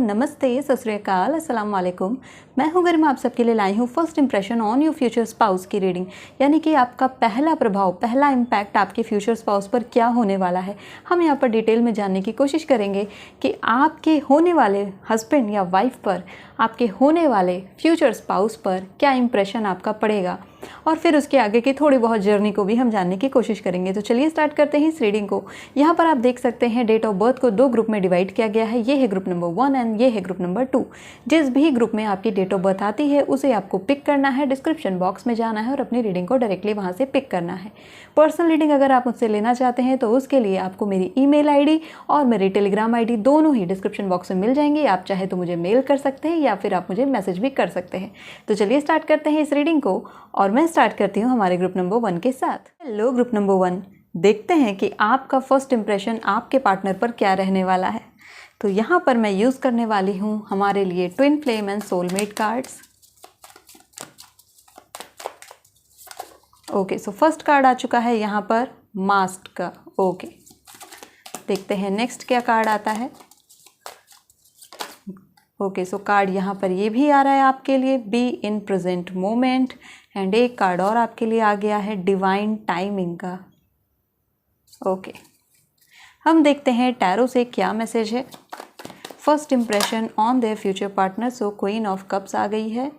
नमस्ते, सत श्री अकाल, अस्सलाम वालेकुम। मैं हूं गरिमा, आप सबके लिए लाई हूं first impression on your future spouse की रीडिंग, यानी कि आपका पहला प्रभाव, पहला इम्पैक्ट आपके फ्यूचर स्पाउस पर क्या होने वाला है। हम यहाँ पर डिटेल में जानने की कोशिश करेंगे कि आपके होने वाले हस्बैंड या वाइफ पर, आपके होने वाले फ्यूचर स्पाउस पर क्या इंप्रेशन आपका पड़ेगा, और फिर उसके आगे की थोड़ी बहुत जर्नी को भी हम जानने की कोशिश करेंगे। तो चलिए स्टार्ट करते हैं इस रीडिंग को। यहाँ पर आप देख सकते हैं डेट ऑफ बर्थ को 2 ग्रुप में डिवाइड किया गया है। ये है ग्रुप नंबर 1 एंड ये है ग्रुप नंबर 2। जिस भी ग्रुप में आपकी डेट ऑफ बर्थ आती है उसे आपको पिक करना है, डिस्क्रिप्शन बॉक्स में जाना है और अपनी रीडिंग को डायरेक्टली वहाँ से पिक करना है। पर्सनल रीडिंग अगर आप मुझसे लेना चाहते हैं तो उसके लिए आपको मेरी ईमेल आईडी और मेरी टेलीग्राम आईडी दोनों ही डिस्क्रिप्शन बॉक्स में मिल जाएंगी। आप चाहे तो मुझे मेल कर सकते हैं या फिर आप मुझे मैसेज भी कर सकते हैं। तो चलिए स्टार्ट करते हैं इस रीडिंग को, और मैं स्टार्ट करती हूँ हमारे ग्रुप नंबर 1 के साथ। हेलो ग्रुप नंबर 1, देखते हैं कि आपका फर्स्ट इंप्रेशन आपके पार्टनर पर क्या रहने वाला है। तो यहाँ पर मैं यूज़ करने वाली हूँ हमारे लिए twin flame and soulmate cards. Okay, so first card आ चुका है यहाँ पर मास्क का। ओके, देखते हैं नेक्स्ट क्या कार्ड आता है। ओके, सो कार्ड यहाँ पर ये भी आ रहा है आपके लिए, be in present moment, and एक कार्ड और आपके लिए आ गया है डिवाइन टाइमिंग का। ओके, हम देखते हैं टैरो से क्या मैसेज है। First impression on their future partner. So queen of cups आ गई है,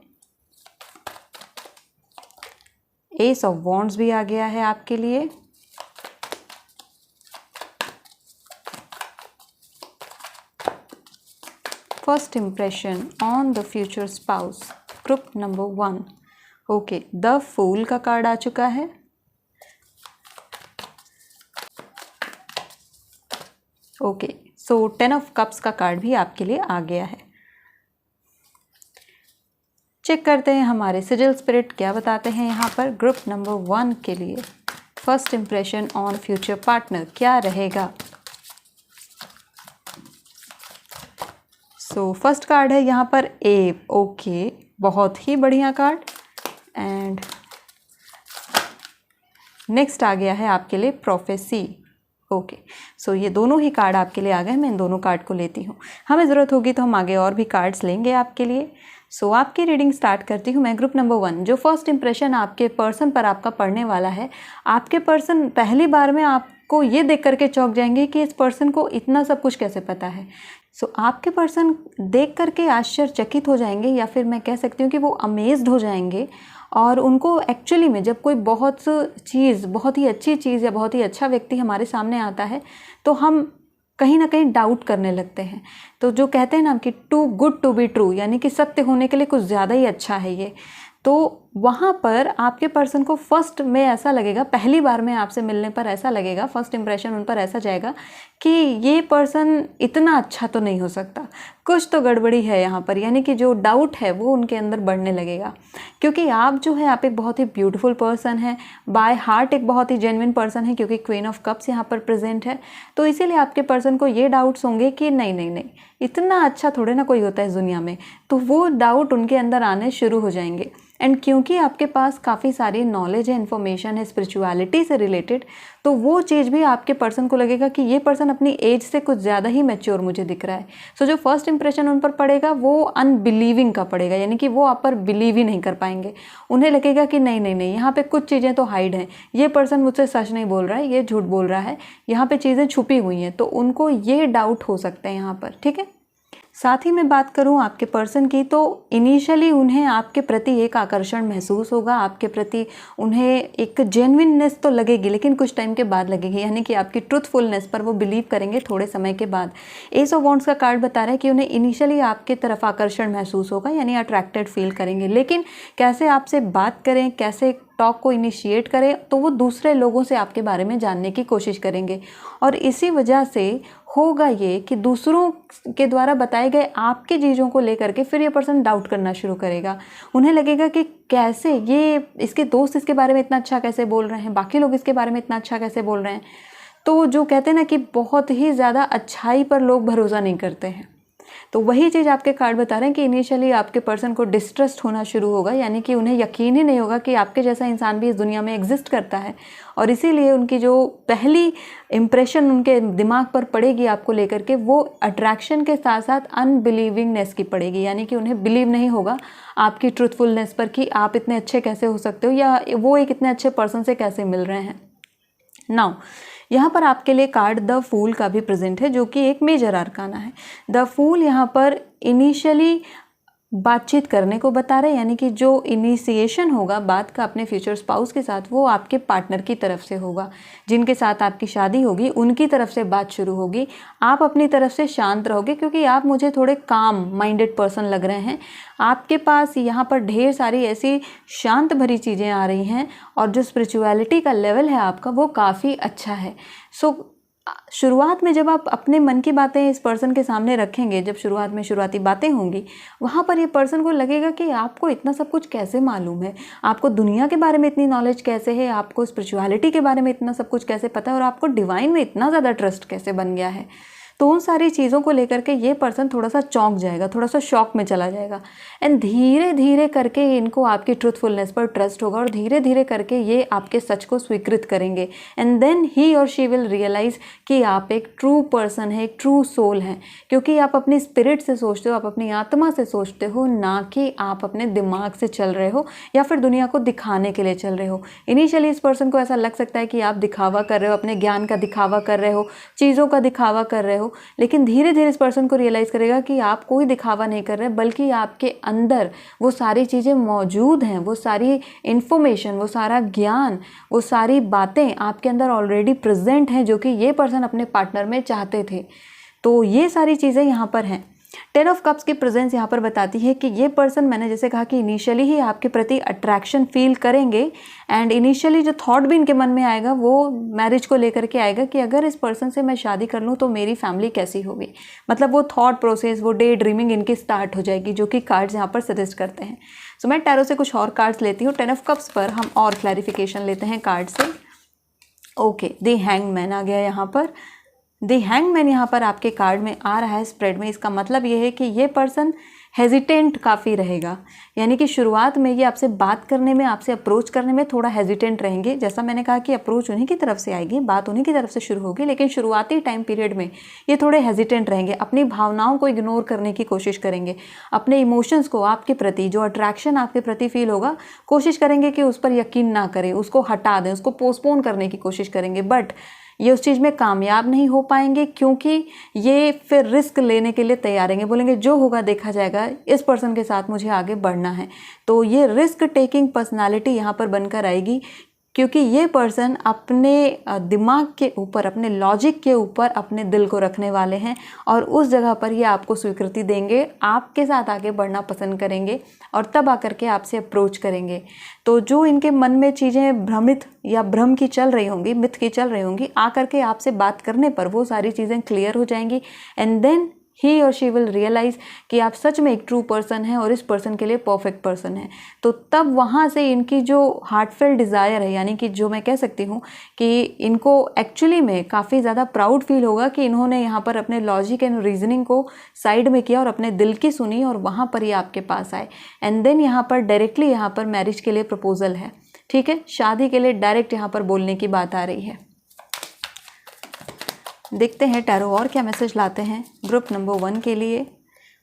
एस ऑफ वॉन्ड्स भी आ गया है आपके लिए, first impression on the future spouse group number 1। Okay, the fool का कार्ड आ चुका है, ओके, सो 10 ऑफ कप्स का कार्ड भी आपके लिए आ गया है। चेक करते हैं हमारे सिजिल स्पिरिट क्या बताते हैं यहाँ पर ग्रुप नंबर 1 के लिए। First impression on future partner क्या रहेगा। सो फर्स्ट कार्ड है यहाँ पर ए। ओके, बहुत ही बढ़िया कार्ड। एंड नेक्स्ट आ गया है आपके लिए प्रोफेसी। ओके, सो ये दोनों ही कार्ड आपके लिए आ गए। मैं इन दोनों कार्ड को लेती हूँ, हमें ज़रूरत होगी तो हम आगे और भी कार्ड्स लेंगे आपके लिए। सो आपकी रीडिंग स्टार्ट करती हूँ मैं ग्रुप नंबर 1। जो फर्स्ट इंप्रेशन आपके पर्सन पर आपका पड़ने वाला है, आपके पर्सन पहली बार में आपको ये देख करके चौंक जाएंगे कि इस पर्सन को इतना सब कुछ कैसे पता है। सो आपके पर्सन देख करके आश्चर्यचकित हो जाएंगे, या फिर मैं कह सकती हूँ कि वो अमेज्ड हो जाएंगे। और उनको एक्चुअली में जब कोई बहुत ही अच्छी चीज़ या बहुत ही अच्छा व्यक्ति हमारे सामने आता है तो हम कहीं ना कहीं डाउट करने लगते हैं। तो जो कहते हैं ना कि too good to be true, यानी कि सत्य होने के लिए कुछ ज़्यादा ही अच्छा है ये, तो वहाँ पर आपके पर्सन को फर्स्ट में ऐसा लगेगा, पहली बार में आपसे मिलने पर ऐसा लगेगा, फर्स्ट इंप्रेशन उन पर ऐसा जाएगा कि ये पर्सन इतना अच्छा तो नहीं हो सकता, कुछ तो गड़बड़ी है यहाँ पर। यानी कि जो डाउट है वो उनके अंदर बढ़ने लगेगा, क्योंकि आप जो है आप एक बहुत ही ब्यूटीफुल पर्सन है, बाय हार्ट एक बहुत ही जेन्युइन पर्सन है, क्योंकि क्वीन ऑफ कप्स यहाँ पर प्रेजेंट है। तो इसीलिए आपके पर्सन को ये डाउट्स होंगे कि नहीं नहीं नहीं, इतना अच्छा थोड़े ना कोई होता है इस दुनिया में। तो वो डाउट उनके अंदर आने शुरू हो जाएंगे। एंड क्योंकि आपके पास काफ़ी सारी नॉलेज है, इन्फॉर्मेशन है स्पिरिचुअलिटी से रिलेटेड, तो वो चीज़ भी आपके पर्सन को लगेगा कि ये पर्सन अपनी एज से कुछ ज़्यादा ही मैच्योर मुझे दिख रहा है। सो जो फर्स्ट इंप्रेशन उन पर पड़ेगा वो अनबिलीविंग का पड़ेगा, यानी कि वो आप पर बिलीव ही नहीं कर पाएंगे। उन्हें लगेगा कि नहीं नहीं नहीं, यहाँ पे कुछ चीज़ें तो हाइड हैं, ये पर्सन मुझसे सच नहीं बोल रहा है, ये झूठ बोल रहा है, यहाँ पे चीज़ें छुपी हुई हैं। तो उनको ये डाउट हो सकते हैं यहाँ पर, ठीक है। साथ ही मैं बात करूं आपके पर्सन की, तो इनिशियली उन्हें आपके प्रति एक आकर्षण महसूस होगा, आपके प्रति उन्हें एक जेन्युइननेस तो लगेगी, लेकिन कुछ टाइम के बाद लगेगी, यानी कि आपकी ट्रूथफुलनेस पर वो बिलीव करेंगे थोड़े समय के बाद। एस ऑफ वॉन्ड्स का कार्ड बता रहा है कि उन्हें इनिशियली आपके तरफ आकर्षण महसूस होगा, यानी अट्रैक्टेड फील करेंगे, लेकिन कैसे आपसे बात करें, कैसे टॉक को इनिशिएट करें, तो वो दूसरे लोगों से आपके बारे में जानने की कोशिश करेंगे। और इसी वजह से होगा ये कि दूसरों के द्वारा बताए गए आपकी चीज़ों को लेकर के फिर ये पर्सन डाउट करना शुरू करेगा। उन्हें लगेगा कि कैसे ये, इसके दोस्त इसके बारे में इतना अच्छा कैसे बोल रहे हैं, बाकी लोग इसके बारे में इतना अच्छा कैसे बोल रहे हैं। तो जो कहते हैं ना कि बहुत ही ज़्यादा अच्छाई पर लोग भरोसा नहीं करते हैं, तो वही चीज़ आपके कार्ड बता रहे हैं कि इनिशियली आपके पर्सन को डिस्ट्रस्ट होना शुरू होगा, यानी कि उन्हें यकीन ही नहीं होगा कि आपके जैसा इंसान भी इस दुनिया में एग्जिस्ट करता है, और इसीलिए उनकी जो पहली इम्प्रेशन उनके दिमाग पर पड़ेगी आपको लेकर के, वो अट्रैक्शन के साथ साथ अनबिलीविंगनेस की पड़ेगी, यानी कि उन्हें बिलीव नहीं होगा आपकी ट्रूथफुलनेस पर कि आप इतने अच्छे कैसे हो सकते हो या वो एक इतने अच्छे पर्सन से कैसे मिल रहे हैं। नाउ यहाँ पर आपके लिए कार्ड द फूल का भी प्रेजेंट है, जो कि एक मेजर आर्काना है। द फूल यहाँ पर इनिशियली बातचीत करने को बता रहे हैं, यानी कि जो इनिशिएशन होगा बात का अपने फ्यूचर स्पाउस के साथ, वो आपके पार्टनर की तरफ से होगा। जिनके साथ आपकी शादी होगी उनकी तरफ से बात शुरू होगी। आप अपनी तरफ से शांत रहोगे, क्योंकि आप मुझे थोड़े काम माइंडेड पर्सन लग रहे हैं। आपके पास यहाँ पर ढेर सारी ऐसी शांत भरी चीज़ें आ रही हैं, और जो स्पिरिचुअलिटी का लेवल है आपका वो काफ़ी अच्छा है। सो शुरुआत में जब आप अपने मन की बातें इस पर्सन के सामने रखेंगे, जब शुरुआत में शुरुआती बातें होंगी, वहाँ पर ये पर्सन को लगेगा कि आपको इतना सब कुछ कैसे मालूम है, आपको दुनिया के बारे में इतनी नॉलेज कैसे है, आपको स्पिरिचुअलिटी के बारे में इतना सब कुछ कैसे पता है, और आपको डिवाइन में इतना ज़्यादा ट्रस्ट कैसे बन गया है। तो उन सारी चीज़ों को लेकर के ये पर्सन थोड़ा सा चौंक जाएगा, थोड़ा सा शॉक में चला जाएगा, एंड धीरे धीरे करके इनको आपकी ट्रूथफुलनेस पर ट्रस्ट होगा, और धीरे धीरे करके ये आपके सच को स्वीकृत करेंगे, एंड देन ही और शी विल रियलाइज़ कि आप एक ट्रू पर्सन है, एक ट्रू सोल हैं, क्योंकि आप अपनी स्पिरिट से सोचते हो, आप अपनी आत्मा से सोचते हो, ना कि आप अपने दिमाग से चल रहे हो या फिर दुनिया को दिखाने के लिए चल रहे हो। इनिशियली इस पर्सन को ऐसा लग सकता है कि आप दिखावा कर रहे हो, अपने ज्ञान का दिखावा कर रहे हो, चीज़ों का दिखावा कर रहे हो, लेकिन धीरे धीरे इस पर्सन को रियलाइज़ करेगा कि आप कोई दिखावा नहीं कर रहे, बल्कि आपके अंदर वो सारी चीज़ें मौजूद हैं, वो सारी इन्फॉर्मेशन, वो सारा ज्ञान, वो सारी बातें आपके अंदर ऑलरेडी प्रेजेंट हैं, जो कि ये पर्सन अपने पार्टनर में चाहते थे। तो ये सारी चीज़ें यहाँ पर हैं। 10 ऑफ कप्स की प्रेजेंस यहाँ पर बताती है कि ये पर्सन, मैंने जैसे कहा कि इनिशियली ही आपके प्रति अट्रैक्शन फील करेंगे, एंड इनिशियली जो थॉट भी इनके मन में आएगा वो मैरिज को लेकर के आएगा कि अगर इस पर्सन से मैं शादी कर लूँ तो मेरी फैमिली कैसी होगी। मतलब वो थॉट प्रोसेस, वो डे ड्रीमिंग इनकी स्टार्ट हो जाएगी, जो कि कार्ड्स यहाँ पर सजेस्ट करते हैं। सो मैं टैरो से कुछ और कार्ड्स लेती हूँ। 10 ऑफ कप्स पर हम और क्लैरिफिकेशन लेते हैं कार्ड से। ओके, द हैंगमैन आ गया यहाँ पर। द हैंगमैन यहाँ पर आपके कार्ड में आ रहा है स्प्रेड में। इसका मतलब ये है कि ये पर्सन हेजिटेंट काफ़ी रहेगा, यानी कि शुरुआत में ये आपसे बात करने में, आपसे अप्रोच करने में थोड़ा हेजिटेंट रहेंगे। जैसा मैंने कहा कि अप्रोच उन्हीं की तरफ से आएगी, बात उन्हीं की तरफ से शुरू होगी, लेकिन शुरुआती टाइम पीरियड में ये थोड़े हेजिटेंट रहेंगे, अपनी भावनाओं को इग्नोर करने की कोशिश करेंगे, अपने इमोशंस को, आपके प्रति जो अट्रैक्शन आपके प्रति फील होगा, कोशिश करेंगे कि उस पर यकीन ना करें, उसको हटा दें, उसको पोस्टपोन करने की कोशिश करेंगे। बट ये उस चीज़ में कामयाब नहीं हो पाएंगे, क्योंकि ये फिर रिस्क लेने के लिए तैयार रहेंगे, बोलेंगे जो होगा देखा जाएगा, इस पर्सन के साथ मुझे आगे बढ़ना है। तो ये रिस्क टेकिंग पर्सनालिटी यहाँ पर बनकर आएगी, क्योंकि ये पर्सन अपने दिमाग के ऊपर, अपने लॉजिक के ऊपर अपने दिल को रखने वाले हैं, और उस जगह पर ये आपको स्वीकृति देंगे, आपके साथ आगे बढ़ना पसंद करेंगे, और तब आकर के आपसे अप्रोच करेंगे। तो जो इनके मन में चीज़ें भ्रमित या भ्रम की चल रही होंगी, मिथ की चल रही होंगी, आकर के आपसे बात करने पर वो सारी चीज़ें क्लियर हो जाएंगी, एंड देन ही और शी विल रियलाइज़ कि आप सच में एक ट्रू पर्सन हैं और इस पर्सन के लिए परफेक्ट पर्सन है। तो तब वहाँ से इनकी जो हार्टफेल डिज़ायर है, यानी कि जो मैं कह सकती हूँ कि इनको एक्चुअली में काफ़ी ज़्यादा प्राउड फील होगा कि इन्होंने यहाँ पर अपने लॉजिक एंड रीजनिंग को साइड में किया और अपने दिल की सुनी, और वहाँ पर ये आपके पास आए, एंड देन यहाँ पर डायरेक्टली यहाँ पर मैरिज के लिए प्रपोजल है। ठीक है, शादी के लिए डायरेक्ट यहाँ पर बोलने की बात आ रही है। देखते हैं टैरो और क्या मैसेज लाते हैं ग्रुप नंबर 1 के लिए।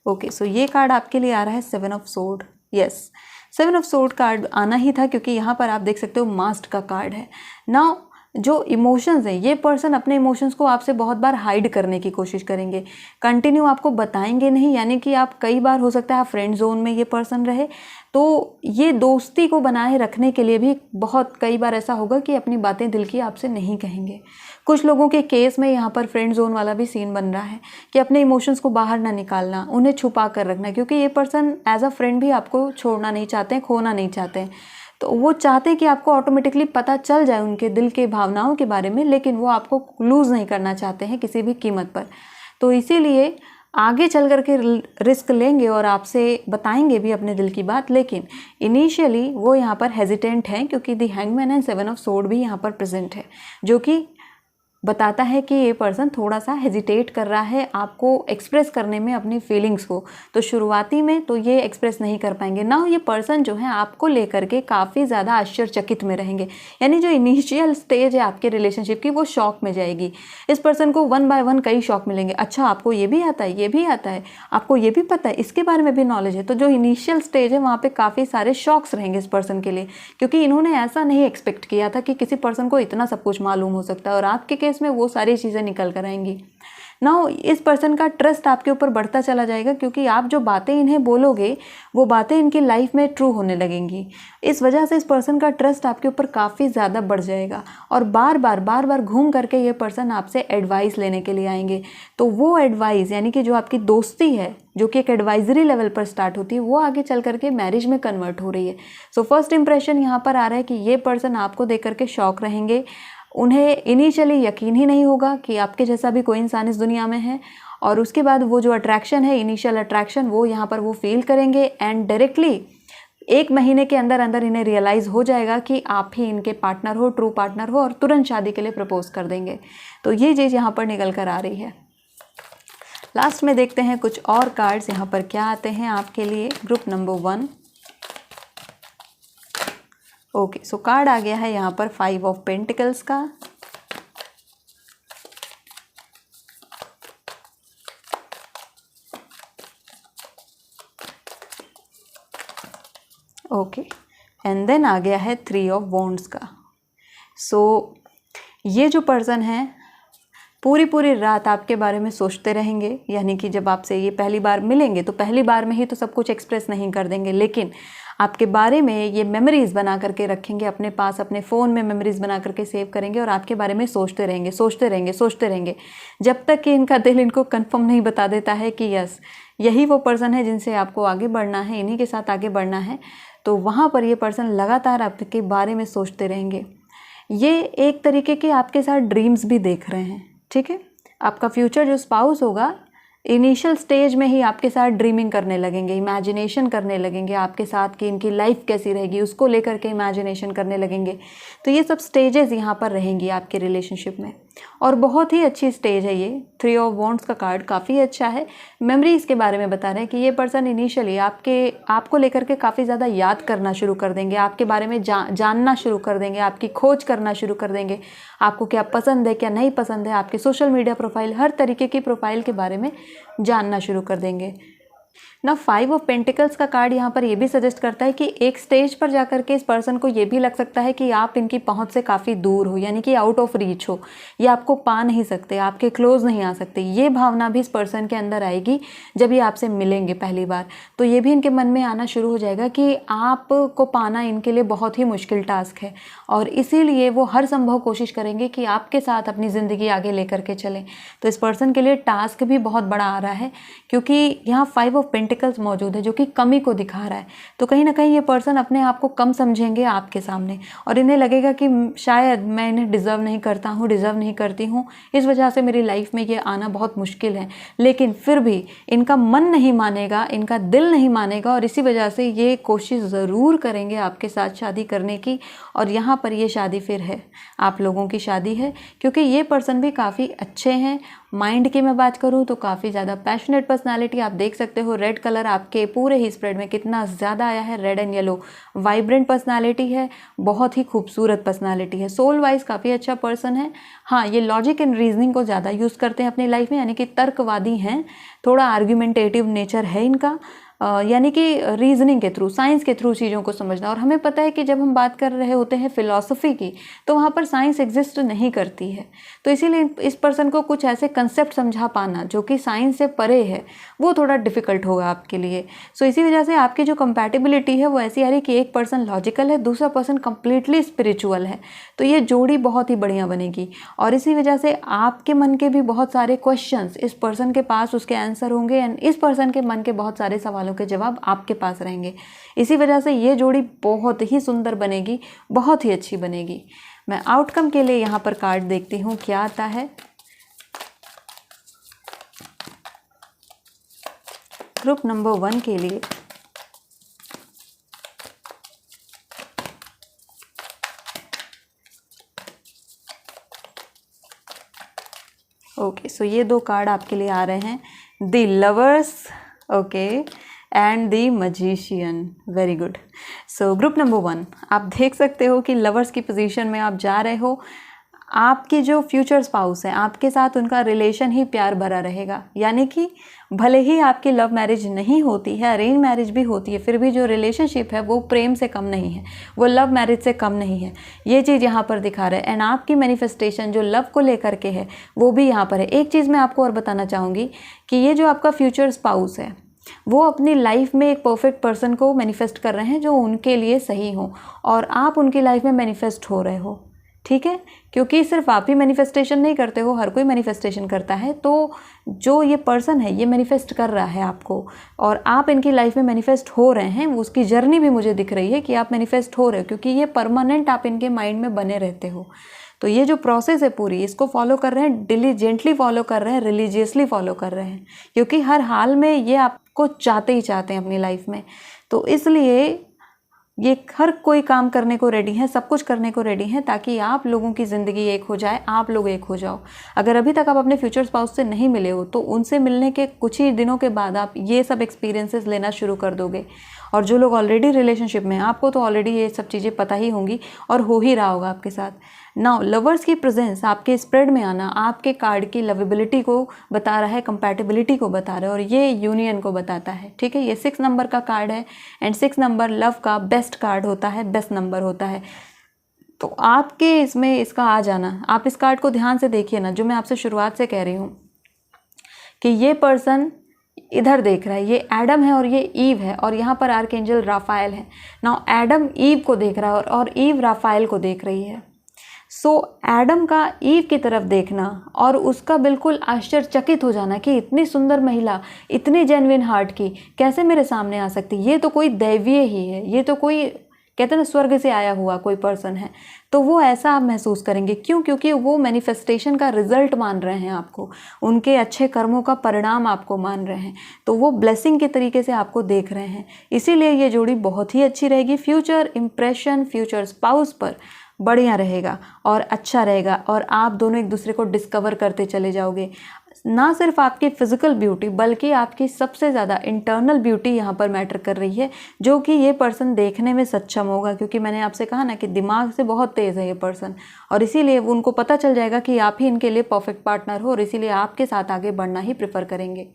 ओके, सो ये कार्ड आपके लिए आ रहा है 7 of sword. Yes, 7 of sword card आना ही था, क्योंकि यहाँ पर आप देख सकते हो मास्ट का कार्ड है। नाउ जो इमोशंस हैं, ये पर्सन अपने इमोशंस को आपसे बहुत बार हाइड करने की कोशिश करेंगे, कंटिन्यू आपको बताएंगे नहीं, यानी कि आप कई बार हो सकता है फ्रेंड जोन में ये पर्सन रहे, तो ये दोस्ती को बनाए रखने के लिए भी बहुत कई बार ऐसा होगा कि अपनी बातें दिल की आपसे नहीं कहेंगे। कुछ लोगों के केस में यहाँ पर फ्रेंड जोन वाला भी सीन बन रहा है कि अपने इमोशंस को बाहर ना निकालना, उन्हें छुपा कर रखना, क्योंकि ये पर्सन एज अ फ्रेंड भी आपको छोड़ना नहीं चाहते हैं, खोना नहीं चाहते हैं। तो वो चाहते हैं कि आपको ऑटोमेटिकली पता चल जाए उनके दिल के भावनाओं के बारे में, लेकिन वो आपको लूज़ नहीं करना चाहते हैं किसी भी कीमत पर। तो इसीलिए आगे चल कर के रिस्क लेंगे और आपसे बताएंगे भी अपने दिल की बात, लेकिन इनिशियली वो यहाँ पर हेजिटेंट हैं, क्योंकि the hangman and 7 of sword भी यहाँ पर प्रेजेंट है, जो कि बताता है कि ये पर्सन थोड़ा सा हेजिटेट कर रहा है आपको एक्सप्रेस करने में अपनी फीलिंग्स को। तो शुरुआती में तो ये एक्सप्रेस नहीं कर पाएंगे ना, ये पर्सन जो है आपको लेकर के काफ़ी ज़्यादा आश्चर्यचकित में रहेंगे। यानी जो इनिशियल स्टेज है आपके रिलेशनशिप की वो शॉक में जाएगी। इस पर्सन को 1 बाय 1 कई शॉक मिलेंगे। अच्छा, आपको ये भी आता है, ये भी आता है, आपको ये भी पता है, इसके बारे में भी नॉलेज है। तो जो इनिशियल स्टेज है वहाँ पर काफ़ी सारे शॉक्स रहेंगे इस पर्सन के लिए, क्योंकि इन्होंने ऐसा नहीं एक्सपेक्ट किया था कि किसी पर्सन को इतना सब कुछ मालूम हो सकता है। और आपके केस में वो सारी चीज़ें निकल कर आएंगी ना। इस पर्सन का ट्रस्ट आपके ऊपर बढ़ता चला जाएगा, क्योंकि आप जो बातें इन्हें बोलोगे वो बातें इनकी लाइफ में ट्रू होने लगेंगी। इस वजह से इस पर्सन का ट्रस्ट आपके ऊपर काफ़ी ज़्यादा बढ़ जाएगा और बार बार घूम करके ये पर्सन आपसे एडवाइस लेने के लिए आएंगे। तो वो एडवाइस यानी कि जो आपकी दोस्ती है, जो कि एक एडवाइजरी लेवल पर स्टार्ट होती है, वो आगे चल करके मैरिज में कन्वर्ट हो रही है। सो फर्स्ट इंप्रेशन यहाँ पर आ रहा है कि ये पर्सन आपको देख करके शॉक रहेंगे। उन्हें इनिशियली यकीन ही नहीं होगा कि आपके जैसा भी कोई इंसान इस दुनिया में है। और उसके बाद वो जो अट्रैक्शन है, इनिशियल अट्रैक्शन, वो यहाँ पर वो फील करेंगे एंड डायरेक्टली 1 महीने के अंदर अंदर इन्हें रियलाइज़ हो जाएगा कि आप ही इनके पार्टनर हो, ट्रू पार्टनर हो, और तुरंत शादी के लिए प्रपोज कर देंगे। तो ये चीज़ यहाँ पर निकल कर आ रही है। लास्ट में देखते हैं कुछ और कार्ड्स यहाँ पर क्या आते हैं आपके लिए। Group number 1। ओके, सो कार्ड आ गया है यहाँ पर 5 ऑफ पेंटिकल्स का। ओके, एंड देन आ गया है 3 ऑफ वॉन्ड्स का। सो ये जो पर्सन है पूरी रात आपके बारे में सोचते रहेंगे। यानी कि जब आपसे ये पहली बार मिलेंगे तो पहली बार में ही तो सब कुछ एक्सप्रेस नहीं कर देंगे, लेकिन आपके बारे में ये मेमोरीज़ बना करके रखेंगे अपने पास, अपने फ़ोन में मेमोरीज़ बना करके सेव करेंगे और आपके बारे में सोचते रहेंगे जब तक कि इनका दिल इनको कंफर्म नहीं बता देता है कि यस, यही वो पर्सन है जिनसे आपको आगे बढ़ना है, इन्हीं के साथ आगे बढ़ना है। तो वहाँ पर ये पर्सन लगातार आपके बारे में सोचते रहेंगे। ये एक तरीके के आपके साथ ड्रीम्स भी देख रहे हैं, ठीक है। आपका फ्यूचर जो स्पाउस होगा इनिशियल स्टेज में ही आपके साथ ड्रीमिंग करने लगेंगे, इमेजिनेशन करने लगेंगे आपके साथ कि इनकी लाइफ कैसी रहेगी, उसको लेकर के इमेजिनेशन करने लगेंगे। तो ये सब स्टेजेस यहाँ पर रहेंगी आपके रिलेशनशिप में और बहुत ही अच्छी स्टेज है ये। 3 ऑफ वॉन्ड्स का कार्ड काफ़ी अच्छा है। मेमोरीज़ के बारे में बता रहे हैं कि ये पर्सन इनिशियली आपको लेकर के काफ़ी ज़्यादा याद करना शुरू कर देंगे, आपके बारे में जानना शुरू कर देंगे, आपकी खोज करना शुरू कर देंगे, आपको क्या पसंद है क्या नहीं पसंद है, आपकी सोशल मीडिया प्रोफाइल, हर तरीके की प्रोफाइल के बारे में जानना शुरू कर देंगे ना। 5 ऑफ पेंटिकल्स का कार्ड यहाँ पर ये भी सजेस्ट करता है कि एक स्टेज पर जाकर के इस पर्सन को ये भी लग सकता है कि आप इनकी पहुँच से काफ़ी दूर हो, यानी कि आउट ऑफ रीच हो, ये आपको पा नहीं सकते, आपके क्लोज नहीं आ सकते। ये भावना भी इस पर्सन के अंदर आएगी जब ये आपसे मिलेंगे पहली बार। तो ये भी इनके मन में आना शुरू हो जाएगा कि आपको पाना इनके लिए बहुत ही मुश्किल टास्क है और इसीलिए वो हर संभव कोशिश करेंगे कि आपके साथ अपनी ज़िंदगी आगे लेकर के चलें। तो इस पर्सन के लिए टास्क भी बहुत बड़ा आ रहा है क्योंकि यहाँ 5 ऑफ पेंटिकल्स मौजूद है जो कि कमी को दिखा रहा है। तो कहीं ना कहीं ये पर्सन अपने आप को कम समझेंगे आपके सामने और इन्हें लगेगा कि शायद मैं इन्हें डिज़र्व नहीं करता हूँ, डिज़र्व नहीं करती हूँ, इस वजह से मेरी लाइफ में ये आना बहुत मुश्किल है। लेकिन फिर भी इनका मन नहीं मानेगा, इनका दिल नहीं मानेगा और इसी वजह से ये कोशिश ज़रूर करेंगे आपके साथ शादी करने की। और यहाँ पर ये शादी फिर है, आप लोगों की शादी है, क्योंकि ये पर्सन भी काफ़ी अच्छे हैं। माइंड की मैं बात करूँ तो काफ़ी ज़्यादा पैशनेट पर्सनालिटी, आप देख सकते हो रेड कलर आपके पूरे ही स्प्रेड में कितना ज़्यादा आया है, red and yellow. Vibrant personality है, बहुत ही खूबसूरत पर्सनालिटी है, सोल वाइज काफ़ी अच्छा पर्सन है। हाँ, ये लॉजिक एंड रीजनिंग को ज़्यादा यूज़ करते हैं अपनी लाइफ में, यानी कि तर्कवादी हैं, थोड़ा आर्ग्यूमेंटेटिव नेचर है इनका, यानी कि रीजनिंग के थ्रू, साइंस के थ्रू चीज़ों को समझना। और हमें पता है कि जब हम बात कर रहे होते हैं फ़िलॉसफी की तो वहाँ पर साइंस एग्जिस्ट नहीं करती है। तो इसीलिए इस पर्सन को कुछ ऐसे कंसेप्ट समझा पाना जो कि साइंस से परे है वो थोड़ा डिफ़िकल्ट होगा आपके लिए। सो इसी वजह से आपकी जो कंपैटिबिलिटी है वो ऐसी आ रही कि एक पर्सन लॉजिकल है, दूसरा पर्सन कम्प्लीटली स्पिरिचुअल है। तो ये जोड़ी बहुत ही बढ़िया बनेगी और इसी वजह से आपके मन के भी बहुत सारे क्वेश्चंस इस पर्सन के पास उसके आंसर होंगे एंड इस पर्सन के मन के बहुत सारे सवालों के जवाब आपके पास रहेंगे। इसी वजह से ये जोड़ी बहुत ही सुंदर बनेगी, बहुत ही अच्छी बनेगी। मैं आउटकम के लिए यहाँ पर कार्ड देखती हूँ क्या आता है। ग्रुप नंबर 1 के लिए ओके, सो ये दो कार्ड आपके लिए आ रहे हैं, the lovers, okay, and the magician. Very good. So group number 1, आप देख सकते हो कि लवर्स की पोजीशन में आप जा रहे हो। आपकी जो फ्यूचर स्पाउस है, आपके साथ उनका रिलेशन ही प्यार भरा रहेगा, यानी कि भले ही आपकी लव मैरिज नहीं होती है, अरेंज मैरिज भी होती है, फिर भी जो रिलेशनशिप है वो प्रेम से कम नहीं है, वो लव मैरिज से कम नहीं है। ये चीज़ यहाँ पर दिखा रहा है। एंड आपकी मैनिफेस्टेशन जो लव को लेकर के है वो भी यहाँ पर है। एक चीज़ मैं आपको और बताना चाहूँगी कि ये जो आपका फ्यूचर स्पाउस है वो अपनी लाइफ में एक परफेक्ट पर्सन को मैनिफेस्ट कर रहे हैं जो उनके लिए सही हो, और आप उनकी लाइफ में मैनिफेस्ट हो रहे हो, ठीक है। क्योंकि सिर्फ आप ही मैनिफेस्टेशन नहीं करते हो, हर कोई मैनिफेस्टेशन करता है। तो जो ये पर्सन है ये मैनिफेस्ट कर रहा है आपको, और आप इनकी लाइफ में मैनिफेस्ट हो रहे हैं। उसकी जर्नी भी मुझे दिख रही है कि आप मैनिफेस्ट हो रहे हो, क्योंकि ये परमानेंट आप इनके माइंड में बने रहते हो। तो ये जो प्रोसेस है पूरी, इसको फॉलो कर रहे हैं, डिलीजेंटली फॉलो कर रहे हैं, रिलीजियसली फॉलो कर रहे हैं, क्योंकि हर हाल में ये आपको चाहते ही चाहते हैं अपनी लाइफ में। तो इसलिए ये हर कोई काम करने को रेडी है, सब कुछ करने को रेडी है, ताकि आप लोगों की ज़िंदगी एक हो जाए, आप लोग एक हो जाओ। अगर अभी तक आप अपने फ्यूचर स्पाउस से नहीं मिले हो तो उनसे मिलने के कुछ ही दिनों के बाद आप ये सब एक्सपीरियंसेस लेना शुरू कर दोगे। और जो लोग ऑलरेडी रिलेशनशिप में हैं, आपको तो ऑलरेडी ये सब चीज़ें पता ही होंगी और हो ही रहा होगा आपके साथ। नाउ लवर्स की प्रेजेंस, आपके स्प्रेड में आना, आपके कार्ड की लवेबिलिटी को बता रहा है, कंपैटिबिलिटी को बता रहा है, और ये यूनियन को बताता है, ठीक है। ये 6 नंबर का कार्ड है, एंड 6 नंबर लव का बेस्ट कार्ड होता है, बेस्ट नंबर होता है। तो आपके इसमें इसका आ जाना, आप इस कार्ड को ध्यान से देखिए ना, जो मैं आपसे शुरुआत से कह रही हूँ कि ये पर्सन इधर देख रहा है, ये एडम है और ये ईव है, और यहाँ पर आर्कएंजल राफाएल है। नाउ एडम ईव को देख रहा है और ईव राफाएल को देख रही है। सो एडम का ईव की तरफ देखना और उसका बिल्कुल आश्चर्यचकित हो जाना कि इतनी सुंदर महिला, इतनी जेन्युइन हार्ट की कैसे मेरे सामने आ सकती, ये तो कोई दैवीय ही है, ये तो कोई कहते हैं ना स्वर्ग से आया हुआ कोई पर्सन है। तो वो ऐसा आप महसूस करेंगे। क्यों? क्योंकि वो मैनिफेस्टेशन का रिजल्ट मान रहे हैं आपको, उनके अच्छे कर्मों का परिणाम आपको मान रहे हैं, तो वो ब्लेसिंग के तरीके से आपको देख रहे हैं। इसीलिए ये जोड़ी बहुत ही अच्छी रहेगी। फ्यूचर इंप्रेशन फ्यूचर स्पाउस पर बढ़िया रहेगा और अच्छा रहेगा, और आप दोनों एक दूसरे को डिस्कवर करते चले जाओगे। ना सिर्फ आपकी फिजिकल ब्यूटी बल्कि आपकी सबसे ज़्यादा इंटरनल ब्यूटी यहाँ पर मैटर कर रही है, जो कि ये पर्सन देखने में सक्षम होगा। क्योंकि मैंने आपसे कहा ना कि दिमाग से बहुत तेज़ है ये पर्सन, और इसीलिए उनको पता चल जाएगा कि आप ही इनके लिए परफेक्ट पार्टनर हो, और इसीलिए आपके साथ आगे बढ़ना ही प्रेफर करेंगे।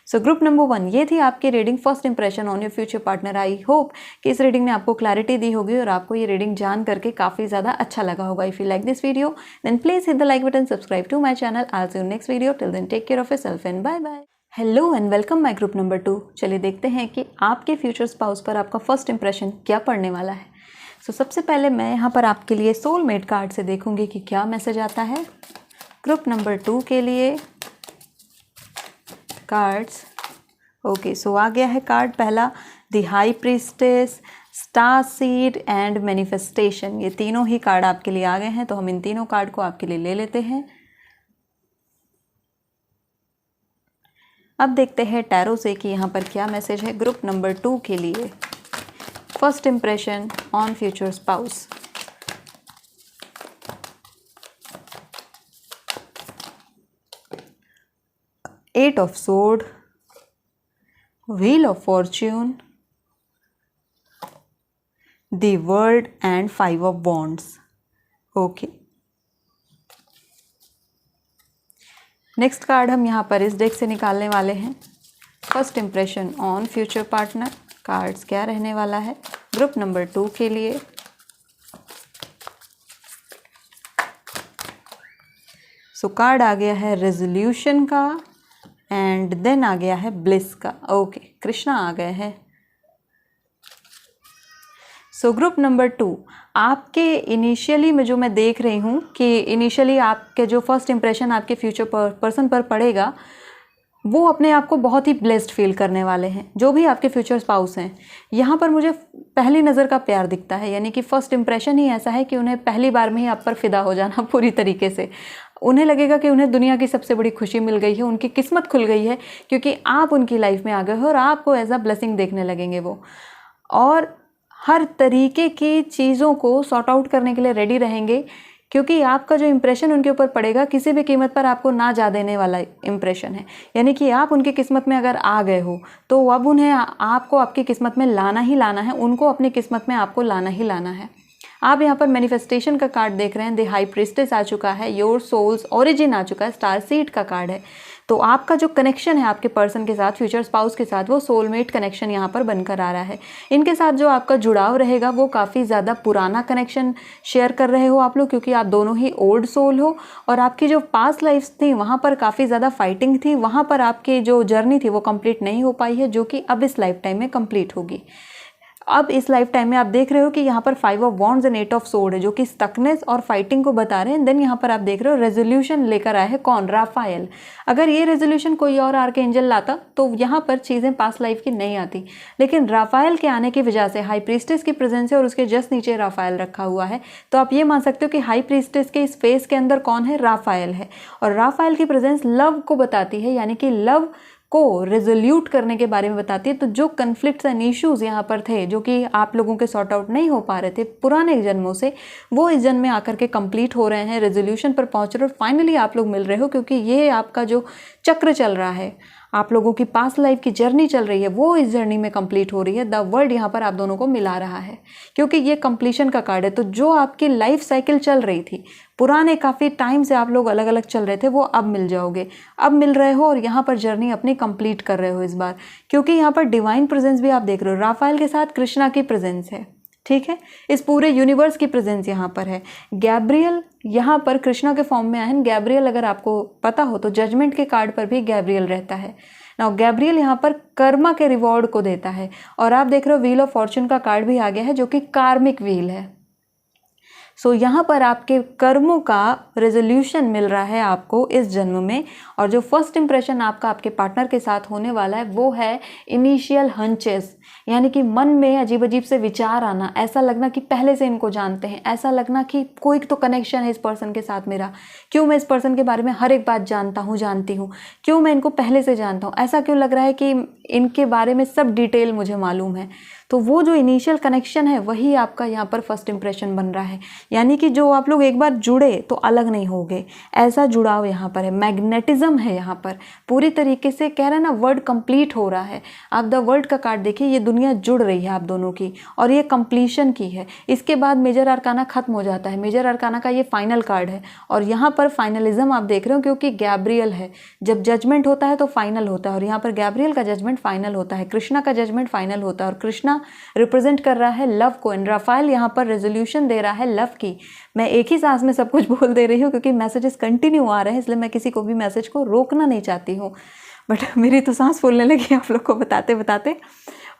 सो ग्रुप नंबर 1, ये थी आपकी reading first impression on your future partner. I hope कि इस रीडिंग ने आपको क्लैरिटी दी होगी और आपको ये रीडिंग जान करके काफ़ी ज़्यादा अच्छा लगा होगा। If you like this video then please hit the like button, subscribe to my channel. I will see you next video. Till then take care of yourself and bye bye. Hello and welcome my group number 2। चलिए देखते हैं कि आपके future spouse पर आपका first impression क्या पड़ने वाला है। सो सबसे पहले मैं यहाँ पर आपके लिए सोलमेट कार्ड से देखूंगी कि क्या मैसेज आता है ग्रुप नंबर 2 के लिए। कार्ड्स ओके, सो आ गया है कार्ड पहला, the high priestess, star seed and manifestation. ये तीनों ही कार्ड आपके लिए आ गए हैं, तो हम इन तीनों कार्ड को आपके लिए ले लेते हैं। अब देखते हैं टैरो से कि यहाँ पर क्या मैसेज है ग्रुप नंबर 2 के लिए। First impression on future spouse. Eight of sword, Wheel of Fortune, The World and 5 of Wands. Okay, next card हम यहाँ पर इस डेक से निकालने वाले हैं। First impression on future partner. Cards क्या रहने वाला है ग्रुप नंबर 2 के लिए। सो कार्ड आ गया है रेजोल्यूशन का, एंड देन आ गया है ब्लिस का। ओके, कृष्णा आ गए हैं। सो ग्रुप नंबर 2, आपके इनिशियली में जो मैं देख रही हूँ कि इनिशियली आपके जो फर्स्ट इंप्रेशन आपके फ्यूचर पर्सन पर पड़ेगा, वो अपने आप को बहुत ही ब्लेस्ड फील करने वाले हैं। जो भी आपके फ्यूचर स्पाउस हैं, यहाँ पर मुझे पहली नज़र का प्यार दिखता है, यानी कि फर्स्ट इंप्रेशन ही ऐसा है कि उन्हें पहली बार में ही आप पर फिदा हो जाना पूरी तरीके से। उन्हें लगेगा कि उन्हें दुनिया की सबसे बड़ी खुशी मिल गई है, उनकी किस्मत खुल गई है, क्योंकि आप उनकी लाइफ में आ गए हो और आपको एज अ ब्लेसिंग देखने लगेंगे वो, और हर तरीके की चीज़ों को सॉर्ट आउट करने के लिए रेडी रहेंगे क्योंकि आपका जो इम्प्रेशन उनके ऊपर पड़ेगा किसी भी कीमत पर आपको ना जा देने वाला इम्प्रेशन है। यानी कि आप उनकी किस्मत में अगर आ गए हो तो अब उन्हें आपको आपकी किस्मत में लाना ही लाना है, उनको अपनी किस्मत में आपको लाना ही लाना है। आप यहाँ पर मैनिफेस्टेशन का कार्ड देख रहे हैं, द हाई प्रीस्टेस आ चुका है, योर सोल्स ओरिजिन आ चुका है, स्टार सीड का कार्ड है। तो आपका जो कनेक्शन है आपके पर्सन के साथ, फ्यूचर स्पाउस के साथ, वो सोलमेट कनेक्शन यहाँ पर बनकर आ रहा है। इनके साथ जो आपका जुड़ाव रहेगा वो काफ़ी ज़्यादा पुराना कनेक्शन शेयर कर रहे हो आप लोग, क्योंकि आप दोनों ही ओल्ड सोल हो और आपकी जो पास्ट लाइफ थी वहाँ पर काफ़ी ज़्यादा फाइटिंग थी, वहाँ पर आपकी जो जर्नी थी वो कंप्लीट नहीं हो पाई है, जो कि अब इस लाइफ टाइम में कंप्लीट होगी। अब इस लाइफ टाइम में आप देख रहे हो कि यहाँ पर 5 of wands and 8 of sword है, जो कि स्टकनेस और फाइटिंग को बता रहे हैं। देन यहाँ पर आप देख रहे हो रेजोल्यूशन लेकर आए हैं कौन, राफाएल। अगर ये रेजोल्यूशन कोई और आर्कएंजल लाता तो यहाँ पर चीज़ें पास्ट लाइफ की नहीं आती, लेकिन राफाएल के आने की वजह से हाई प्रीस्टेस की प्रेजेंस है और उसके जस्ट नीचे राफाएल रखा हुआ है। तो आप ये मान सकते हो कि हाई प्रीस्टेस के इस फेस के अंदर कौन है, राफाएल है। और राफाएल की प्रेजेंस लव को बताती है, यानी कि लव को रेजोल्यूट करने के बारे में बताती है। तो जो कन्फ्लिक्ट्स एंड इश्यूज़ यहाँ पर थे, जो कि आप लोगों के सॉर्ट आउट नहीं हो पा रहे थे पुराने जन्मों से, वो इस जन्म में आकर के कंप्लीट हो रहे हैं, रेजोल्यूशन पर पहुँच रहे हो और फाइनली आप लोग मिल रहे हो, क्योंकि ये आपका जो चक्र चल रहा है, आप लोगों की पास्ट लाइफ की जर्नी चल रही है, वो इस जर्नी में कंप्लीट हो रही है। द वर्ल्ड यहाँ पर आप दोनों को मिला रहा है, क्योंकि ये कंप्लीशन का कार्ड है। तो जो आपकी लाइफ साइकिल चल रही थी पुराने काफ़ी टाइम से, आप लोग अलग अलग चल रहे थे, वो अब मिल जाओगे, अब मिल रहे हो और यहाँ पर जर्नी अपनी कंप्लीट कर रहे हो इस बार। क्योंकि यहाँ पर डिवाइन प्रेजेंस भी आप देख रहे हो, राफाएल के साथ कृष्णा की प्रेजेंस है, ठीक है, इस पूरे यूनिवर्स की प्रेजेंस यहाँ पर है। गैब्रियल यहाँ पर कृष्णा के फॉर्म में आए हैं। गैब्रियल अगर आपको पता हो तो जजमेंट के कार्ड पर भी गैब्रियल रहता है। नाउ गैब्रियल यहाँ पर कर्मा के रिवॉर्ड को देता है। और आप देख रहे हो व्हील ऑफ फॉर्चून का कार्ड भी आ गया है, जो कि कार्मिक व्हील है। सो यहाँ पर आपके कर्मों का रेजोल्यूशन मिल रहा है आपको इस जन्म में। और जो फर्स्ट इंप्रेशन आपका आपके पार्टनर के साथ होने वाला है वो है इनिशियल हंचेस, यानी कि मन में अजीब अजीब से विचार आना, ऐसा लगना कि पहले से इनको जानते हैं, ऐसा लगना कि कोई तो कनेक्शन है इस पर्सन के साथ मेरा, क्यों मैं इस पर्सन के बारे में हर एक बात जानती हूँ, क्यों मैं इनको पहले से जानता हूँ, ऐसा क्यों लग रहा है कि इनके बारे में सब डिटेल मुझे मालूम है। तो वो जो इनिशियल कनेक्शन है वही आपका यहाँ पर फर्स्ट इंप्रेशन बन रहा है, यानी कि जो आप लोग एक बार जुड़े तो अलग नहीं होगे, ऐसा जुड़ाव यहाँ पर है। मैग्नेटिज्म है यहाँ पर पूरी तरीके से, कह रहे हैं ना वर्ड कंप्लीट हो रहा है। आप द वर्ल्ड का कार्ड देखिए, ये दुनिया जुड़ रही है आप दोनों की और ये कंप्लीशन की है। इसके बाद मेजर अरकाना खत्म हो जाता है, मेजर अरकाना का ये फाइनल कार्ड है और यहाँ पर फाइनलिज्म आप देख रहे हो, क्योंकि गैब्रियल है, जब जजमेंट होता है तो फाइनल होता है और यहाँ पर गैब्रियल का जजमेंट फाइनल होता है, कृष्णा का जजमेंट फाइनल होता है और कृष्णा रिप्रेजेंट कर रहा है लव को एंड राफाएल यहाँ पर रेजोल्यूशन दे रहा है लव की। मैं एक ही सांस में सब कुछ बोल दे रही हूँ क्योंकि मैसेजेस कंटिन्यू आ रहे हैं, इसलिए मैं किसी को भी मैसेज को रोकना नहीं चाहती हूँ, बट मेरी तो सांस फूलने लगी आप लोग को बताते बताते।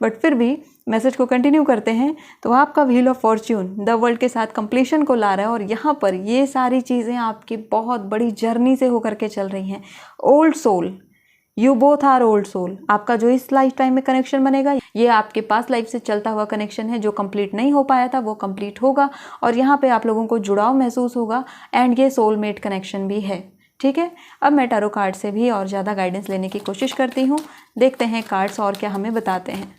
बट फिर भी मैसेज को कंटिन्यू करते हैं। तो आपका wheel of Fortune the world के साथ कंप्लीशन को ला रहा है और यहाँ पर ये सारी चीज़ें आपकी बहुत बड़ी जर्नी से होकर के चल रही हैं। Old soul, you both are old soul, आपका जो इस लाइफ टाइम में कनेक्शन बनेगा ये आपके पास लाइफ से चलता हुआ कनेक्शन है, जो कंप्लीट नहीं हो पाया था वो कंप्लीट होगा और यहाँ पे आप लोगों को जुड़ाव महसूस होगा एंड ये सोलमेट कनेक्शन भी है, ठीक है। अब मैं टैरो कार्ड से भी और ज़्यादा गाइडेंस लेने की कोशिश करती हूँ, देखते हैं कार्ड्स और क्या हमें बताते हैं।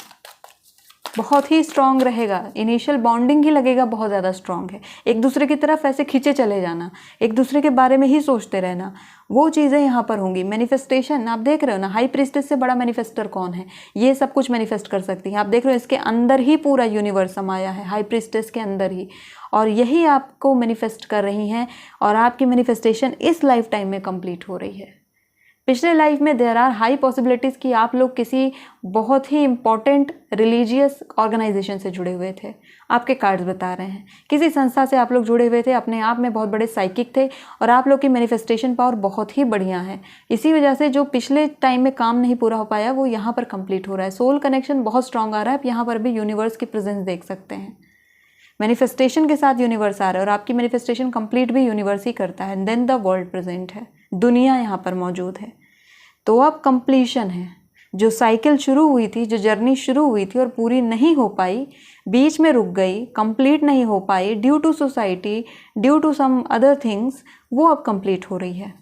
बहुत ही स्ट्रांग रहेगा, इनिशियल बॉन्डिंग ही लगेगा बहुत ज़्यादा स्ट्रांग है, एक दूसरे की तरफ ऐसे खींचे चले जाना, एक दूसरे के बारे में ही सोचते रहना, वो चीज़ें यहाँ पर होंगी। मैनिफेस्टेशन आप देख रहे हो ना, हाई प्रीस्टेस से बड़ा मैनिफेस्टर कौन है, ये सब कुछ मैनिफेस्ट कर सकती है। आप देख रहे हो इसके अंदर ही पूरा यूनिवर्स समाया है, हाई प्रीस्टेस के अंदर ही, और यही आपको मैनिफेस्ट कर रही हैं और आपकी मैनिफेस्टेशन इस लाइफ टाइम में कंप्लीट हो रही है। पिछले लाइफ में देयर आर हाई पॉसिबिलिटीज़ कि आप लोग किसी बहुत ही इम्पॉर्टेंट रिलीजियस ऑर्गेनाइजेशन से जुड़े हुए थे, आपके कार्ड्स बता रहे हैं, किसी संस्था से आप लोग जुड़े हुए थे, अपने आप में बहुत बड़े साइकिक थे और आप लोग की मैनिफेस्टेशन पावर बहुत ही बढ़िया है। इसी वजह से जो पिछले टाइम में काम नहीं पूरा हो पाया वो यहाँ पर कंप्लीट हो रहा है। सोल कनेक्शन बहुत स्ट्रांग आ रहा है, आप यहाँ पर भी यूनिवर्स की प्रेजेंस देख सकते हैं। मैनिफेस्टेशन के साथ यूनिवर्स आ रहा है और आपकी मैनिफेस्टेशन कंप्लीट भी यूनिवर्स ही करता है। देन द वर्ल्ड प्रेजेंट है, दुनिया यहाँ पर मौजूद है। तो अब कंप्लीशन है, जो साइकिल शुरू हुई थी, जो जर्नी शुरू हुई थी और पूरी नहीं हो पाई, बीच में रुक गई, कंप्लीट नहीं हो पाई due to society, due to some other things, वो अब कंप्लीट हो रही है।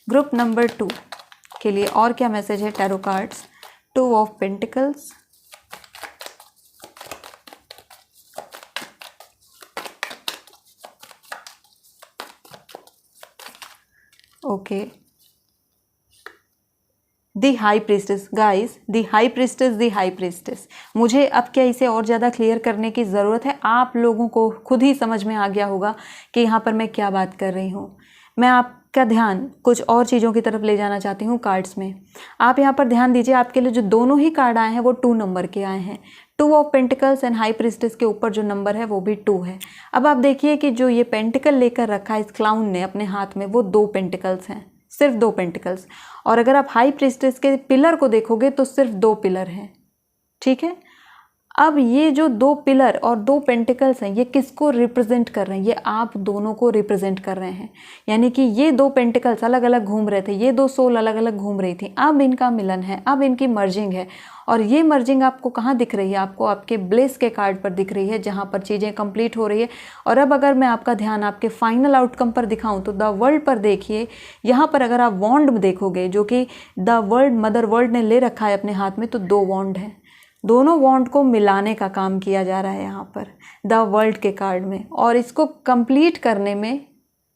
ग्रुप नंबर 2 के लिए और क्या मैसेज है tarot cards. 2 of pentacles, okay, the high priestess. Guys, the high priestess, the high priestess. मुझे अब क्या इसे और ज़्यादा क्लियर करने की ज़रूरत है? आप लोगों को खुद ही समझ में आ गया होगा कि यहाँ पर मैं क्या बात कर रही हूँ। मैं आपका ध्यान कुछ और चीज़ों की तरफ ले जाना चाहती हूँ कार्ड्स में। आप यहाँ पर ध्यान दीजिए, आपके लिए जो दोनों ही कार्ड आए हैं वो 2 नंबर के आए हैं। 2 of pentacles and high priestess के ऊपर जो नंबर है वो भी 2 है। अब आप देखिए कि जो ये पेंटिकल लेकर रखा है इस क्लाउन ने अपने हाथ में, वो 2 पेंटिकल्स हैं, सिर्फ 2 पेंटिकल्स। और अगर आप हाई प्रीस्टेस के पिलर को देखोगे तो सिर्फ 2 पिलर हैं, ठीक है। अब ये जो 2 पिलर और 2 पेंटिकल्स हैं, ये किसको रिप्रेजेंट कर रहे हैं? ये आप दोनों को रिप्रेजेंट कर रहे हैं। यानी कि ये 2 पेंटिकल्स अलग अलग घूम रहे थे, ये 2 सोल अलग अलग घूम रही थी, अब इनका मिलन है, अब इनकी मर्जिंग है। और ये मर्जिंग आपको कहाँ दिख रही है? आपको आपके ब्लेस के कार्ड पर दिख रही है, जहाँ पर चीज़ें कंप्लीट हो रही है। और अब अगर मैं आपका ध्यान आपके फाइनल आउटकम पर दिखाऊं तो द वर्ल्ड पर देखिए। यहाँ पर अगर आप वॉन्ड देखोगे, जो कि द वर्ल्ड, मदर वर्ल्ड ने ले रखा है अपने हाथ में, तो 2 वॉन्ड हैं। दोनों वॉन्ड को मिलाने का काम किया जा रहा है यहाँ पर द वर्ल्ड के कार्ड में। और इसको कंप्लीट करने में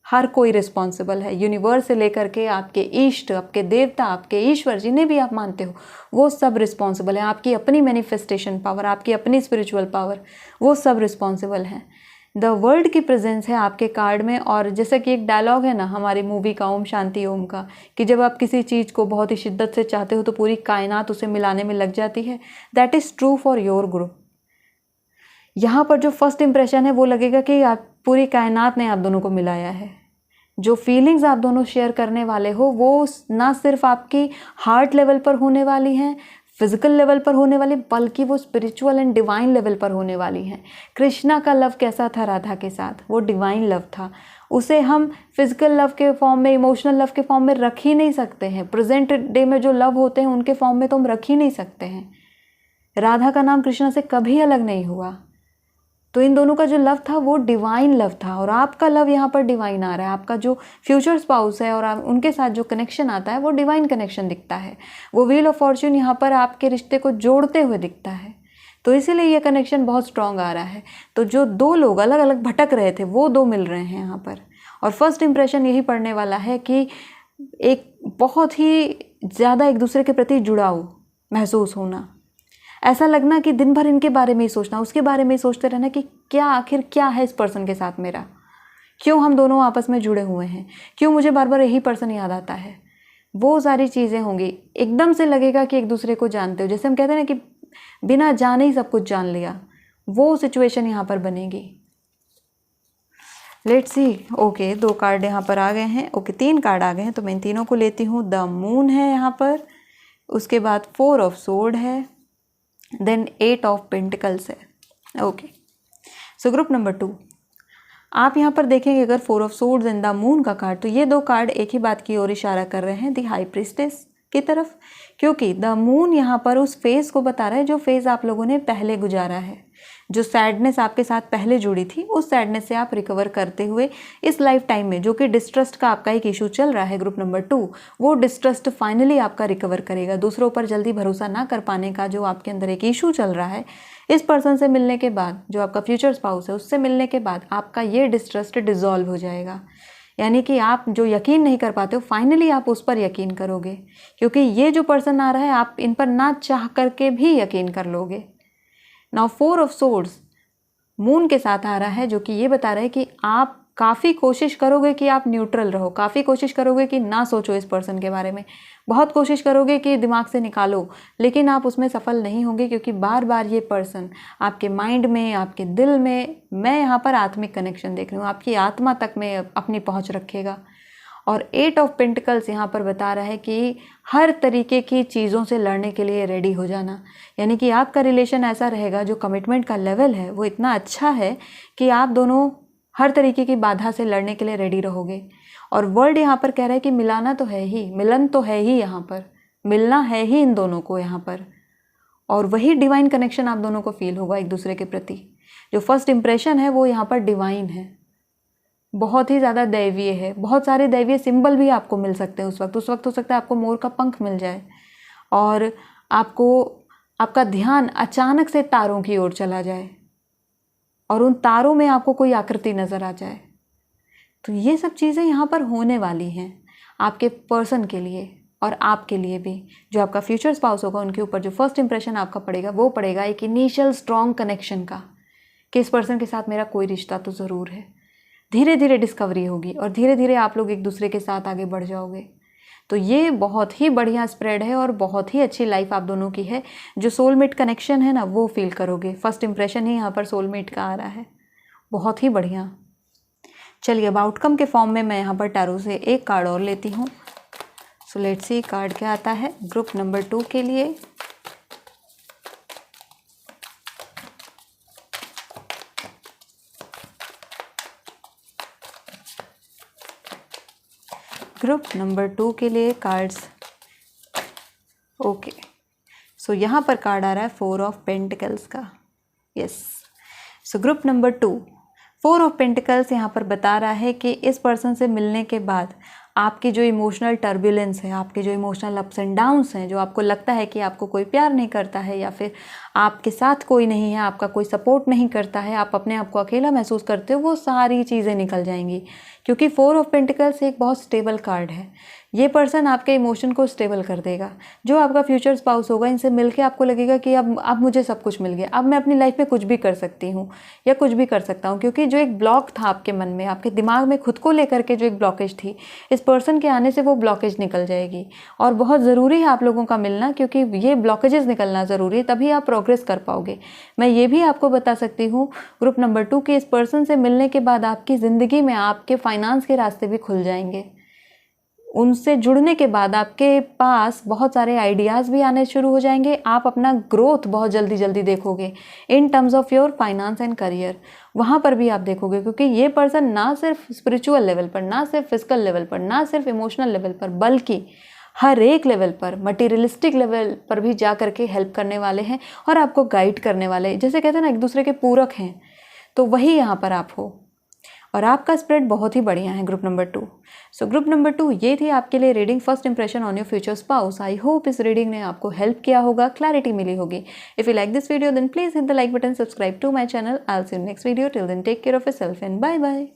हर कोई रिस्पॉन्सिबल है, यूनिवर्स से लेकर के आपके इष्ट, आपके देवता, आपके ईश्वर, जिन्हें भी आप मानते हो, वो सब रिस्पॉन्सिबल है। आपकी अपनी मैनिफेस्टेशन पावर, आपकी अपनी स्पिरिचुअल पावर, वो सब रिस्पॉन्सिबल हैं। द वर्ल्ड की प्रेजेंस है आपके कार्ड में। और जैसा कि एक डायलॉग है ना हमारी मूवी का ओम शांति ओम का, कि जब आप किसी चीज़ को बहुत ही शिद्दत से चाहते हो तो पूरी कायनात उसे मिलाने में लग जाती है। That is true for your group. यहाँ पर जो फर्स्ट इंप्रेशन है वो लगेगा कि आप, पूरी कायनात ने आप दोनों को मिलाया है। जो फीलिंग्स आप दोनों शेयर करने वाले हो वो ना सिर्फ आपकी हार्ट लेवल पर होने वाली हैं, फिजिकल लेवल पर होने वाली, बल्कि वो स्पिरिचुअल एंड डिवाइन लेवल पर होने वाली हैं। कृष्णा का लव कैसा था राधा के साथ? वो डिवाइन लव था। उसे हम फिजिकल लव के फॉर्म में, इमोशनल लव के फॉर्म में रख ही नहीं सकते हैं। प्रेजेंट डे में जो लव होते हैं उनके फॉर्म में तो हम रख ही नहीं सकते हैं। राधा का नाम कृष्णा से कभी अलग नहीं हुआ। तो इन दोनों का जो लव था वो डिवाइन लव था। और आपका लव यहाँ पर डिवाइन आ रहा है। आपका जो फ्यूचर स्पाउस है और उनके साथ जो कनेक्शन आता है वो डिवाइन कनेक्शन दिखता है। वो व्हील ऑफ फॉर्च्यून यहाँ पर आपके रिश्ते को जोड़ते हुए दिखता है। तो इसीलिए ये कनेक्शन बहुत स्ट्रॉन्ग आ रहा है। तो जो 2 लोग अलग अलग भटक रहे थे वो 2 मिल रहे हैं यहाँ पर। और फर्स्ट इंप्रेशन यही पड़ने वाला है कि एक बहुत ही ज़्यादा एक दूसरे के प्रति जुड़ाव महसूस होना, ऐसा लगना कि दिन भर इनके बारे में ही सोचना, उसके बारे में ही सोचते रहना कि क्या आखिर क्या है इस पर्सन के साथ मेरा, क्यों हम दोनों आपस में जुड़े हुए हैं, क्यों मुझे बार बार यही पर्सन याद आता है। वो सारी चीज़ें होंगी। एकदम से लगेगा कि एक दूसरे को जानते हो, जैसे हम कहते हैं ना कि बिना जाने ही सब कुछ जान लिया, वो सिचुएशन यहाँ पर बनेगी। Let's see. ओके, 2 कार्ड यहाँ पर आ गए हैं। ओके, 3 कार्ड आ गए हैं, तो मैं इन तीनों को लेती हूँ। द मून है यहाँ पर, उसके बाद 4 ऑफ सोर्ड है, देन 8 ऑफ पेंटिकल्स है। ओके, सो ग्रुप नंबर 2, आप यहाँ पर देखेंगे अगर 4 of swords and the moon का कार्ड, तो ये 2 कार्ड एक ही बात की ओर इशारा कर रहे हैं, द हाई प्रीस्टेस की तरफ। क्योंकि द मून यहाँ पर उस फेज़ को बता रहा है जो फेज़ आप लोगों ने पहले गुजारा है। जो सैडनेस आपके साथ पहले जुड़ी थी, उस सैडनेस से आप रिकवर करते हुए इस लाइफ टाइम में, जो कि डिस्ट्रस्ट का आपका एक इशू चल रहा है ग्रुप नंबर 2, वो डिस्ट्रस्ट फाइनली आपका रिकवर करेगा। दूसरों पर जल्दी भरोसा ना कर पाने का जो आपके अंदर एक इशू चल रहा है, इस पर्सन से मिलने के बाद, जो आपका फ्यूचर स्पाउस है, उससे मिलने के बाद आपका ये डिस्ट्रस्ट डिसॉल्व हो जाएगा। यानी कि आप जो यकीन नहीं कर पाते हो, फाइनली आप उस पर यकीन करोगे। क्योंकि ये जो पर्सन आ रहा है, आप इन पर ना चाह करके भी यकीन कर लोगे। नाउ 4 ऑफ सोर्ड्स मून के साथ आ रहा है, जो कि ये बता रहा है कि आप काफ़ी कोशिश करोगे कि आप न्यूट्रल रहो, काफ़ी कोशिश करोगे कि ना सोचो इस पर्सन के बारे में, बहुत कोशिश करोगे कि दिमाग से निकालो, लेकिन आप उसमें सफल नहीं होंगे। क्योंकि बार बार ये पर्सन आपके माइंड में, आपके दिल में, मैं यहाँ पर आत्मिक कनेक्शन देख रही हूँ, आपकी आत्मा तक में अपनी पहुँच रखेगा। और 8 ऑफ पेंटिकल्स यहाँ पर बता रहा है कि हर तरीके की चीज़ों से लड़ने के लिए रेडी हो जाना। यानी कि आपका रिलेशन ऐसा रहेगा, जो कमिटमेंट का लेवल है वो इतना अच्छा है कि आप दोनों हर तरीके की बाधा से लड़ने के लिए रेडी रहोगे। और वर्ल्ड यहाँ पर कह रहा है कि मिलाना तो है ही, मिलन तो है ही, यहाँ पर मिलना है ही इन दोनों को यहाँ पर। और वही डिवाइन कनेक्शन आप दोनों को फील होगा एक दूसरे के प्रति। जो फर्स्ट इंप्रेशन है वो यहाँ पर डिवाइन है, बहुत ही ज़्यादा दैवीय है। बहुत सारे दैवीय सिंबल भी आपको मिल सकते हैं उस वक्त हो सकता है आपको मोर का पंख मिल जाए और आपको आपका ध्यान अचानक से तारों की ओर चला जाए और उन तारों में आपको कोई आकृति नज़र आ जाए। तो ये सब चीज़ें यहाँ पर होने वाली हैं। आपके पर्सन के लिए और आपके लिए भी, जो आपका फ्यूचर स्पाउस होगा उनके ऊपर जो फर्स्ट इंप्रेशन आपका पड़ेगा वो पड़ेगा एक इनिशियल स्ट्रॉन्ग कनेक्शन का, कि इस पर्सन के साथ मेरा कोई रिश्ता तो ज़रूर है। धीरे धीरे डिस्कवरी होगी और धीरे धीरे आप लोग एक दूसरे के साथ आगे बढ़ जाओगे। तो ये बहुत ही बढ़िया स्प्रेड है और बहुत ही अच्छी लाइफ आप दोनों की है। जो सोलमेट कनेक्शन है ना वो फील करोगे। फर्स्ट इंप्रेशन ही यहाँ पर सोलमेट का आ रहा है, बहुत ही बढ़िया। चलिए अब आउटकम के फॉर्म में मैं यहाँ पर टैरो से एक कार्ड और लेती हूँ। सो लेट्स सी कार्ड क्या आता है ग्रुप नंबर 2 के लिए। ग्रुप नंबर 2 के लिए कार्ड्स। ओके, सो यहाँ पर कार्ड आ रहा है 4 ऑफ पेंटिकल्स का। Yes, so group number 2 4 of pentacles यहाँ पर बता रहा है कि इस पर्सन से मिलने के बाद आपकी जो इमोशनल टर्बुलेंस है, आपके जो इमोशनल अप्स एंड डाउन्स हैं, जो आपको लगता है कि आपको कोई प्यार नहीं करता है या फिर आपके साथ कोई नहीं है, आपका कोई सपोर्ट नहीं करता है, आप अपने आप को अकेला महसूस करते हो, वो सारी चीज़ें निकल जाएंगी। क्योंकि 4 ऑफ पेंटिकल्स एक बहुत स्टेबल कार्ड है। ये पर्सन आपके इमोशन को स्टेबल कर देगा। जो आपका फ्यूचर स्पाउस होगा, इनसे मिलके आपको लगेगा कि अब मुझे सब कुछ मिल गया, अब मैं अपनी लाइफ में कुछ भी कर सकती हूँ या कुछ भी कर सकता हूँ। क्योंकि जो एक ब्लॉक था आपके मन में, आपके दिमाग में खुद को लेकर के जो एक ब्लॉकेज थी, इस पर्सन के आने से वो ब्लॉकेज निकल जाएगी। और बहुत ज़रूरी है आप लोगों का मिलना, क्योंकि ये ब्लॉकेजेस निकलना ज़रूरी है, तभी आप प्रोग्रेस कर पाओगे। मैं ये भी आपको बता सकती हूँ ग्रुप नंबर 2 के इस पर्सन से मिलने के बाद आपकी ज़िंदगी में आपके फाइनेंस के रास्ते भी खुल जाएंगे। उनसे जुड़ने के बाद आपके पास बहुत सारे आइडियाज़ भी आने शुरू हो जाएंगे। आप अपना ग्रोथ बहुत जल्दी जल्दी देखोगे in terms of your finance and career. वहाँ पर भी आप देखोगे, क्योंकि ये पर्सन ना सिर्फ स्पिरिचुअल लेवल पर, ना सिर्फ फिजिकल लेवल पर, ना सिर्फ इमोशनल लेवल पर, बल्कि हर एक लेवल पर, मटीरियलिस्टिक लेवल पर भी जा करके हेल्प करने वाले हैं और आपको गाइड करने वाले हैं। जैसे कहते हैं ना, एक दूसरे के पूरक हैं, तो वही यहाँ पर आप हो। और आपका स्प्रेड बहुत ही बढ़िया है group number 2। So group number 2 ये थी आपके लिए reading first impression on your future spouse. I hope इस रीडिंग ने आपको हेल्प किया होगा, क्लैरिटी मिली होगी। If you like this video then please hit the like button, subscribe to my channel. I will see you next video. Till then take care of yourself and bye bye.